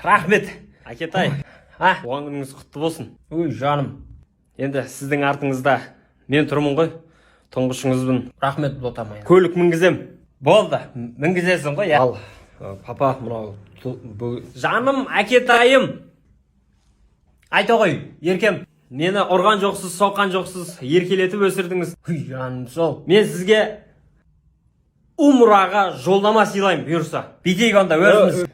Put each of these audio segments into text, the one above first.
Рахмет. Акетай. Туған күніңіз құтты болсын. Ой, жаным. Енді сіздің артыңызда мен тұрмын ғой. Тұңғышыңызбын. Рахмет ботамайын. Көлік мінгізем. Болды. Мінгізесің ғой. Ал, папа, мынау жаным, Акетайым. Айта ғой, еркем. Мені ұрған жоқсыз, соққан жоқсыз, еркелетіп өсірдіңіз. Ой, жаным сол. Мен сізге умраға жолдама сыйлаймын, бұйырса. Бүйтейік онда өзіміз.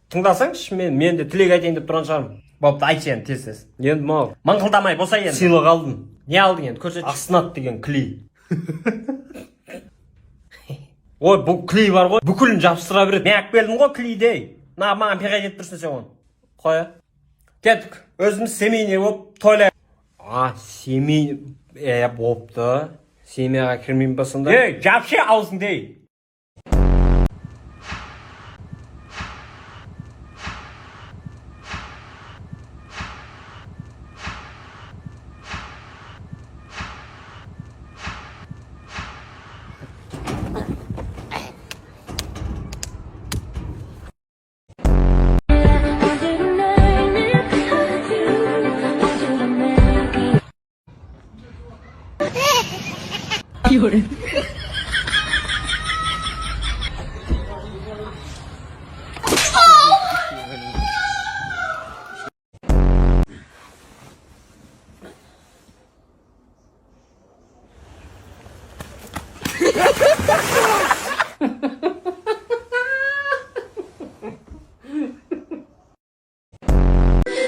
Тыңдасаңшы, мен де тілек айтайын деп тұрған шығармын. Бопты, айтшы енді тез. Енді мынау маңқылдамай болса енді. Сыйлық алдым. Не алдың енді? Көрсетші. Аснат деген клей. Ой, бұл клей бар ғой. Бүкілін жабыстыра береді. Мен әкіп келдім ғой клейде. Маған пиғай етіп тұрсын сен оны. Қоя. Кеттік. Өзіміз семейне болып тойлайық. Семей бопты. Семейға кірмеймін ба сонда? Жапшы аузың дей. Lloren.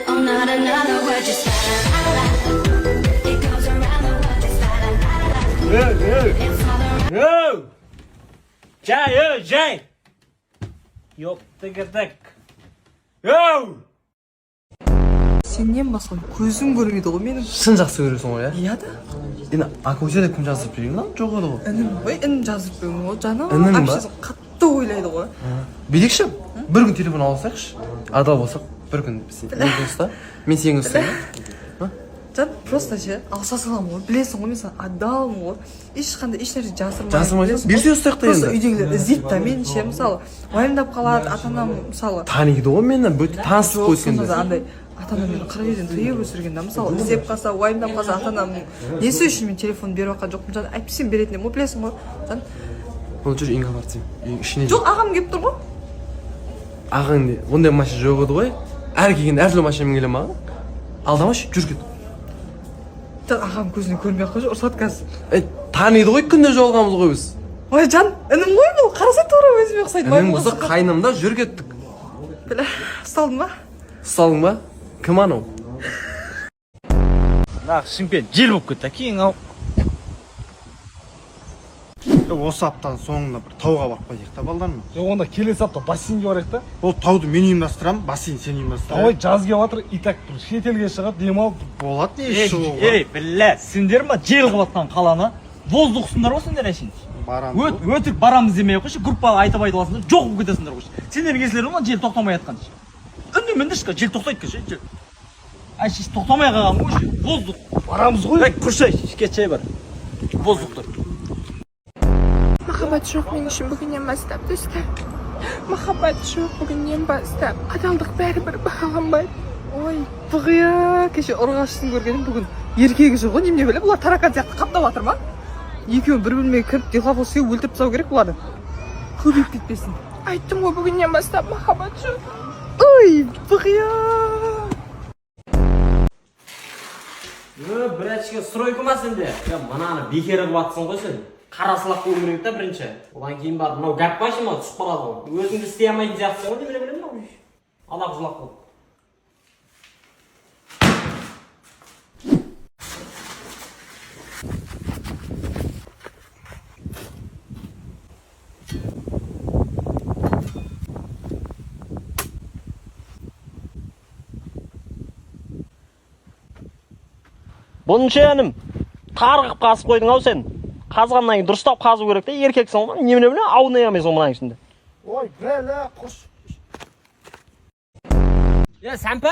I'm not another word, just it goes around the world, just Jay. Yok tıkırdık. Сенен басқа көзім көрмейді ғой менің. Шын жақсы көресің ғой, Иә да. Енді акөзеде кім жазып берген lan? Жоқ еді ғой. Інім ғой, інім жазып берген ғой, жаным. Інім ба? Әпшесі қатты ойлайды ғой. Билейікші, бір күн телефон алсайықшы. Адал болсақ, бір күн сен ұста, мен сен ұстаймын. Жан, просто ше, алса саламын ғой. Білесің ғой, мен саған адалмын ғой. Ешқандай ешнәрсе жасырмаймын. Жасырмайсың? Берсе ұстайық та енді. Просто үйдегілер іздейді да мен ше, мысалы, уайымдап қалады, ата-анам мысалы. Таниды ғой мені, танысып қойсын. Андай ата-анам мені 40 жерден тыйып өсірген да, мысалы, іздеп қалса, уайымдап қалса ата-анамның несі үшін мен телефон беріп жатқан жоқпын, жан, әйтпесем беретін едім ғой, білесің ғой, жан. Ол жүр үйіңе апарып тастайын. Ішіне. Жоқ, ағам келіп тұр ғой. Ағаң не? Ондай машина жоқ еді ғой. Әр келгенде әртүрлі машинамен келе ма? Алдамашы, жүр кет. Ағам көзіне көрмей ақ қойшы, ұрсады қазір. Таниды ғой, күнде жолығамыз ғой біз. Ой, жан, інім ғой бұл, қараса тура өзіме ұқсайды. Інім болса қайнымда жүр кеттік. Білә, ұсталдың ба? Ұсталдың ба? Кім анау? Шымкент жел болып кетті, кейін ау. Осы аптаның соңында бір тауға барып қайтайық та балдарым. Онда келесі апта бассейнге барайық та. Ол тауды мен ұйымдастырамын, бассейн сен ұйымдастыр. Давай жаз келіп жатыр, и так бір шетелге шығып демалып болады не шығуға. Білә, сендер ма жел қылып жатқан қаланы воздухсыңдар ғой сендер әшейін. Барамыз. Өтірік барамыз демей ақ қойшы, группаға айтып аласыңдар, жоқ болып кетесіңдер қойшы. Сендер келсілер ма жел тоқтамай жатқан. Үндемендірші, жел тоқтайды кеше. Әшейін тоқтамай қалған қойшы, воздух. барамыз ғой. Құршай, кетшай бар. Воздухтар. Махаббат жоқ мен үшін бүгіннен бастап достар. Махаббат жоқ бүгіннен бастап. Адалдық бәрібір бағаланбайды. Ой, бұғия, кеше ұрғашысын көргенім бүгін еркегі жоқ ғой, немене біле, бұлар таракан сияқты қаптап жатыр ма? Екеуі бір бөлмеге кіріп делғап осы өлтіріп тастау керек бұларды. Көбейіп кетпесін. Айттым ғой бүгіннен бастап махаббат жоқ. Ой, бұғия. Бір әтшіге стройка ма сенде? Мынаны бекері қылатсың ғой сен. Қарасылақ болу керек та бірінші. Одан кейін барып, мынау гәп машин ма түсіп қалады ғой. Өзіңді істей алмайтын сияқтысың ғой, не білемін мынау. Алақ жұлақ болып. Бұнша әнім, тарғып қасып қойдың ау сен. Қазғаннан кейін дұрыстап қазу керек те, еркексің ғой, немене біле, ауынай алмайсың мынаның ішінде. Ой, бәле, қош. Сәмпі,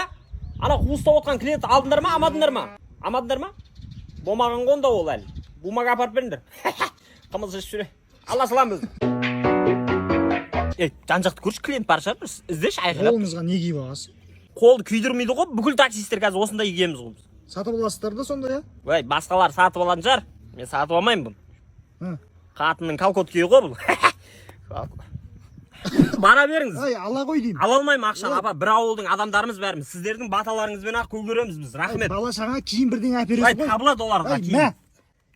ана қуыстап отқан клиент алдыңдар ма, амадыңдар ма? Амадыңдар ма? Болмаған қонда ол әлі. Бумаға апарып беріңдер. Қымыз ішіп жүре. Алла салам өзі. Жан жақты көрші клиент бар шығар, іздеші айқайлап. Қолыңызға не киіп аласыз? Қолды күйдірмейді ғой, бүкіл таксисттер қазір осындай киеміз ғой. Сатып аласыздар да сонда, я? Ой, басқалар сатып алатын шығар. Мен сатып алмаймын Hı. бұны. Қатынның колготки ғой бұл. Бара беріңіз. Ай, ала ғой деймін. Ала алмаймын ақшаны, апа. Bir ауылдың адамдарымыз бәріміз. Сіздердің баталарыңызбен ақ көреміз біз. Рахмет. Бала шаңа киім бірдеңе әпересіз Ай, ғой. табылады оларға Ай, киім. мә.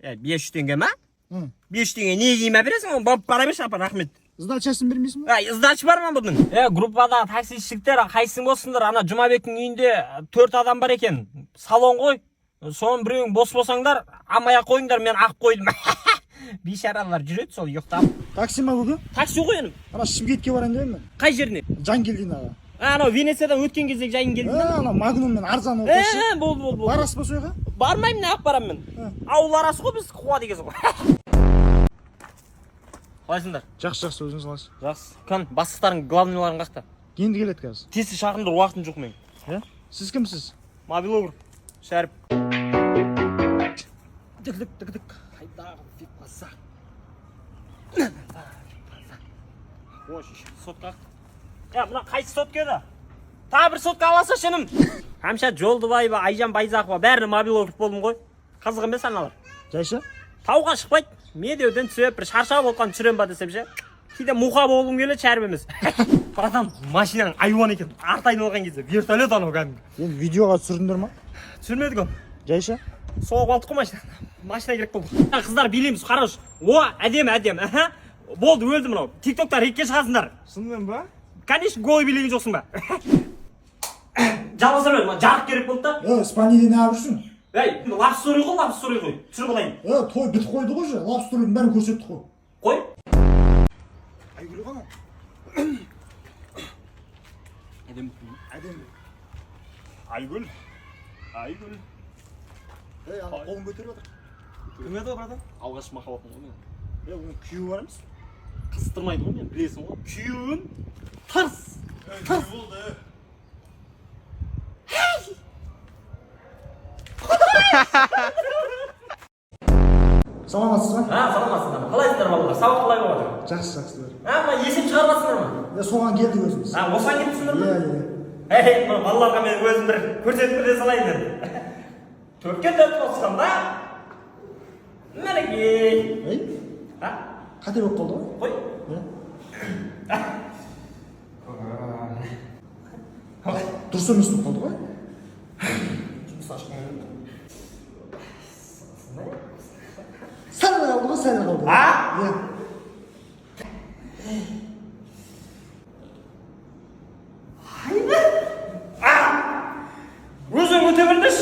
500 теңге ма? Hı. 500 теңге не киім әпересің? Оны барып бара берші, апа, рахмет. Сдачасын бермейсің ба? Ай, сдача бар ма бұның? Группадағы таксистіктер қайсың болсыңдар? Ана Жұмабектің үйінде 4 адам бар екен. Салон ғой. Соның біреуің бос болсаңдар, амая қойыңдар, мен ақ қойдым. Бейшаралар жүреді сол ұйықтап. Такси ма бүгін? Такси ғой енді. Ана Шымкентке барайын деймін мен. Қай жеріне? Жангелдин аға. Анау Венециядан өткен кездегі жайын келдің. Ана Магнуммен арзан оқышы. Болды. Барасыз ба сояға? Бармаймын, не ақ барамын мен. Ауыл арасы ғой біз қуа дегенсің ғой. Қалайсыңдар? Жақсы, өзіңіз қалайсыз? Жақсы. Кан, бастықтардың главныйларын қақта. Енді келеді қазір. Тесті шақырыңдар, уақытым жоқ мен. Сіз кімсіз? Мобилогр. Шәріп. Дік. Қайдағы фипаса. Ой, сотқа. Мына қайсы сотқа еді? Тағы бір сотқа аласа шыным. Қамша Жолдыбаева, Айжан Байзақова бәріне мобилогр болдым ғой. Қызық емес аналар. Жайша? Тауға шықпайды. Медеуден түсіп, бір шаршап отқан түсірем ба десем ше. Кейде мұқа болғым келеді, шәріп емес. Братан, машинаң айуан екен. Арт айналған кезде вертолет анау кәдімгі. Енді видеоға түсірдіңдер ма? Түсірмедік оны. Жайша? Соғып алдық қой машина. Машина керек болды. Қыздар билейміз, қараш. О, әдемі. Болды, өлді мынау. Тиктокта рекке шығасыңдар. Шынымен ба? Конечно, голый билеген жоқсың ба? Жалғызар өлді, жарық керек болды да. Спанейде не абырсың? Ей, лапстори ғой. Түсір болайын. Той бітіп қойды ғой же. Лапстордың бәрін көрсетті ғой. Қой. Айгүл ғана. Әдемі. Айгүл. Ей, ана қолын көтеріп отыр. Кім еді о, братан? Алғаш махаббатым ғой мен. Оның күйеуі бар емес? Қыстырмайды ғой мен, білесің ғой. Күйеуім тырс. Саламатсыз ба? Саламатсыздар ма? Қалайсыздар балалар? Сабақ қалай болып жатыр? Жақсы. Мына есеп шығармасыңдар ма? Соған келдік өзіміз. Осыған кетіпсіңдер ма? Иә. Балаларға мен өзім бір көрсетіп бере салайын енді. Төртке төрт қосқан да? Мінекей. Ей? Қате болып қалды ғой? Қой. Дұрыс емес болып қалды ғой? Сәл қалды ғой, сәл қалды. Өзің өте білдіш.